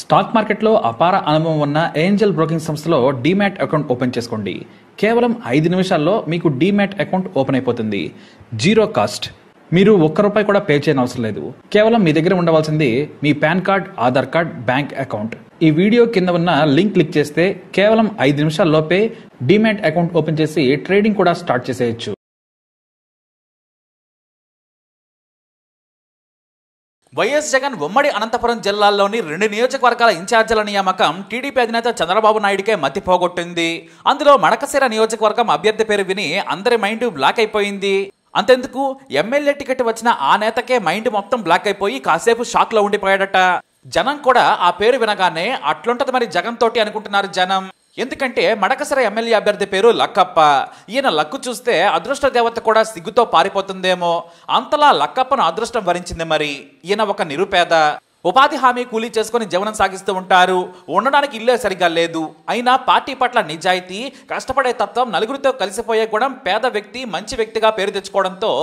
Stock మార్కెట్లో అపార అనుభవం ఉన్న ఏంజల్ బ్రోకింగ్ సంస్థలో డీమ్యాట్ అకౌంట్ ఓపెన్ చేసుకోండి. కేవలం 5 నిమిషాల్లో మీకు డీమ్యాట్ అకౌంట్ ఓపెన్ అయిపోతుంది. Zero cost. మీరు ₹1 కూడా పే చేయని అవసరం లేదు. కేవలం మీ దగ్గర ఉండవలసింది మీ PAN card, Aadhaar card, bank account. ఈ వీడియో కింద ఉన్న లింక్ క్లిక్ చేస్తే కేవలం 5 నిమిషాల్లోపే డీమ్యాట్ అకౌంట్ ఓపెన్ చేసి ట్రేడింగ్ కూడా స్టార్ట్ చేసేయచ్చు. వైఎస్ జగన్ ఉమ్మడి అనంతపురం జిల్లాల్లోని 2 నియోజకవర్గాల ఇన్ఛార్జీల నియామకం టీడీపీ అధినేత చంద్రబాబు నాయుడికే మతి పోగొట్టింది. అందులో మడకశిర నియోజకవర్గం అభ్యర్థి పేరు విని అందరి మైండ్ బ్లాక్ అయిపోయింది. అంతెందుకు, ఎమ్మెల్యే టికెట్ వచ్చిన ఆ నేతకే మైండ్ మొత్తం బ్లాక్ అయిపోయి కాసేపు షాక్ లో ఉండిపోయాడట. జనం కూడా ఆ పేరు వినగానే అట్లుంటది మరి జగన్ తోటి అనుకుంటున్నారు జనం. ఎందుకంటే మడకశిర ఎమ్మెల్యే అభ్యర్థి పేరు లక్కప్ప. ఈయన లక్కు చూస్తే అదృష్ట దేవత కూడా సిగ్గుతో పారిపోతుందేమో, అంతలా లక్కప్పను అదృష్టం వరించింది. మరి ఈయన ఒక నిరుపేద, ఉపాధి హామీ కూలీ చేసుకుని జీవనం సాగిస్తూ ఉంటారు. ఉండడానికి ఇల్లే సరిగా లేదు. అయినా పార్టీ పట్ల నిజాయితీ, కష్టపడే తత్వం, నలుగురితో కలిసిపోయే గుణం, పేద వ్యక్తి, మంచి వ్యక్తిగా పేరు తెచ్చుకోవడంతో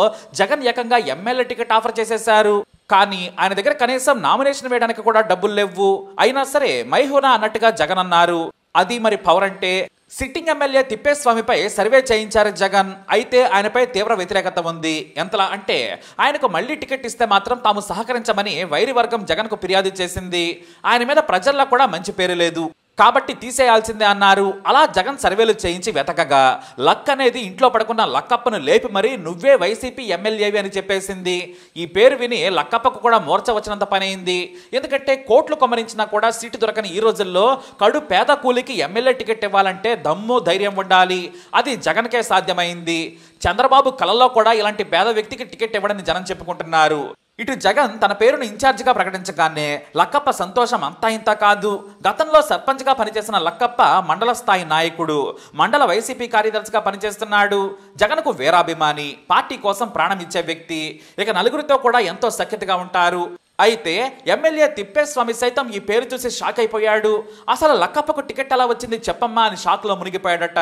జగన్ ఏకంగా ఎమ్మెల్యే టికెట్ ఆఫర్ చేసేశారు. కానీ ఆయన దగ్గర కనీసం నామినేషన్ వేయడానికి కూడా డబ్బులు లేవు. అయినా సరే మైహోనా అన్నట్టుగా జగన్ అన్నారు. అది మరి పవర్ అంటే. సిట్టింగ్ ఎమ్మెల్యే తిప్పేస్వామిపై సర్వే చేయించారు జగన్. అయితే ఆయనపై తీవ్ర వ్యతిరేకత ఉంది. ఎంతలా అంటే ఆయనకు మళ్లీ టికెట్ ఇస్తే మాత్రం తాము సహకరించమని వైరి వర్గం జగన్ కు ఫిర్యాదు చేసింది. ఆయన మీద ప్రజల్లో కూడా మంచి పేరు లేదు కాబట్టి తీసేయాల్సిందే అన్నారు. అలా జగన్ సర్వేలు చేయించి వెతకగా లక్ అనేది ఇంట్లో పడుకున్న లక్కప్పను లేపి మరీ నువ్వే వైసీపీ ఎమ్మెల్యేవి అని చెప్పేసింది. ఈ పేరు విని లక్కప్పకు కూడా మూర్ఛ వచ్చినంత పని అయింది. ఎందుకంటే కోట్లు కొమ్మరించినా కూడా సీటు దొరకని ఈ రోజుల్లో కడు పేద కూలికి ఎమ్మెల్యే టికెట్ ఇవ్వాలంటే దమ్ము ధైర్యం ఉండాలి. అది జగన్కే సాధ్యమైంది. చంద్రబాబు కలలో కూడా ఇలాంటి పేద వ్యక్తికి టికెట్ ఇవ్వడని జనం చెప్పుకుంటున్నారు. ఇటు జగన్ తన పేరును ఇన్ఛార్జిగా ప్రకటించగానే లక్కప్ప సంతోషం అంతా ఇంత కాదు. గతంలో సర్పంచ్గా పనిచేసిన లక్కప్ప మండల స్థాయి నాయకుడు, మండల వైసీపీ కార్యదర్శిగా పనిచేస్తున్నాడు. జగన్కు వీరాభిమాని, పార్టీ కోసం ప్రాణం ఇచ్చే వ్యక్తి. ఇక నలుగురితో కూడా ఎంతో సఖ్యతగా ఉంటారు. అయితే ఎమ్మెల్యే తిప్పేస్వామి సైతం ఈ పేరు చూసి షాక్ అయిపోయాడు. అసలు లక్కప్పకు టికెట్ ఎలా వచ్చింది చెప్పమ్మా అని షాక్ లో మునిగిపోయాడట.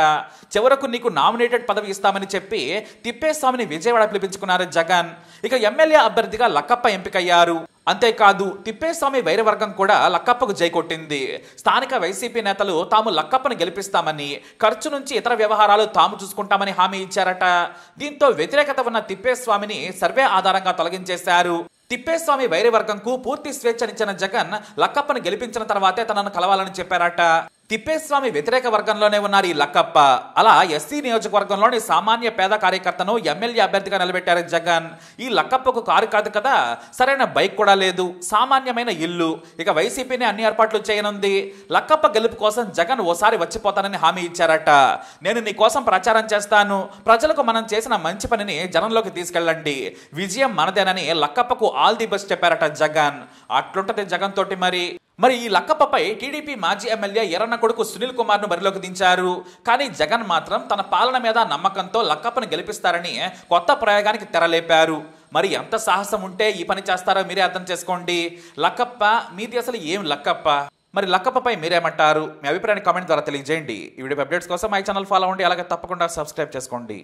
చివరకు నీకు నామినేటెడ్ పదవి ఇస్తామని చెప్పి తిప్పేస్వామిని విజయవాడ పిలిపించుకున్నారు జగన్. ఇక ఎమ్మెల్యే అభ్యర్థిగా లక్కప్ప ఎంపికయ్యారు. అంతేకాదు తిప్పేస్వామి వైరవర్గం కూడా లక్కప్పకు జై కొట్టింది. స్థానిక వైసీపీ నేతలు తాము లక్కప్పను గెలిపిస్తామని, ఖర్చు నుంచి ఇతర వ్యవహారాలు తాము చూసుకుంటామని హామీ ఇచ్చారట. దీంతో వ్యతిరేకత ఉన్న తిప్పేస్వామిని సర్వే ఆధారంగా తొలగించేశారు. తిప్పేస్వామి వైరవర్గంకు పూర్తి స్వేచ్ఛనిచ్చిన జగన్ లక్కప్పను గెలిపించిన తర్వాతే తనను కలవాలని చెప్పారట. తిప్పేస్వామి వ్యతిరేక వర్గంలోనే ఉన్నారు ఈ లక్కప్ప. అలా ఎస్సీ నియోజకవర్గంలోని సామాన్య పేద కార్యకర్తను ఎమ్మెల్యే అభ్యర్థిగా నిలబెట్టారు జగన్. ఈ లక్కప్పకు కారు కాదు కదా, సరైన బైక్ కూడా లేదు, సామాన్యమైన ఇల్లు. ఇక వైసీపీని అన్ని ఏర్పాట్లు చేయనుంది. లక్కప్ప గెలుపు కోసం జగన్ ఓసారి వచ్చిపోతానని హామీ ఇచ్చారట. నేను నీ కోసం ప్రచారం చేస్తాను, ప్రజలకు మనం చేసిన మంచి పనిని జనంలోకి తీసుకెళ్ళండి, విజయం మనదేనని లక్కప్పకు ఆల్ ది బెస్ట్ చెప్పారట జగన్. అట్లుంటది జగన్ తోటి మరి ఈ లక్కప్పపై టీడీపీ మాజీ ఎమ్మెల్యే ఎర్రన్న కొడుకు సునీల్ కుమార్ ను బరిలోకి దించారు. కానీ జగన్ మాత్రం తన పాలన మీద నమ్మకంతో లక్కప్పను గెలిపిస్తారని కొత్త ప్రయోగానికి తెరలేపారు. మరి ఎంత సాహసం ఉంటే ఈ పని చేస్తారో మీరే అర్థం చేసుకోండి. లక్కప్ప మీది అసలు ఏం లక్కప్ప? మరి లక్కప్పపై మీరేమంటారు? మీ అభిప్రాయాన్ని కామెంట్ ద్వారా తెలియజేయండి. ఈ వీడియో అప్డేట్స్ కోసం మై ఛానల్ ఫాలో అవ్వండి. అలాగే తప్పకుండా సబ్స్క్రైబ్ చేసుకోండి.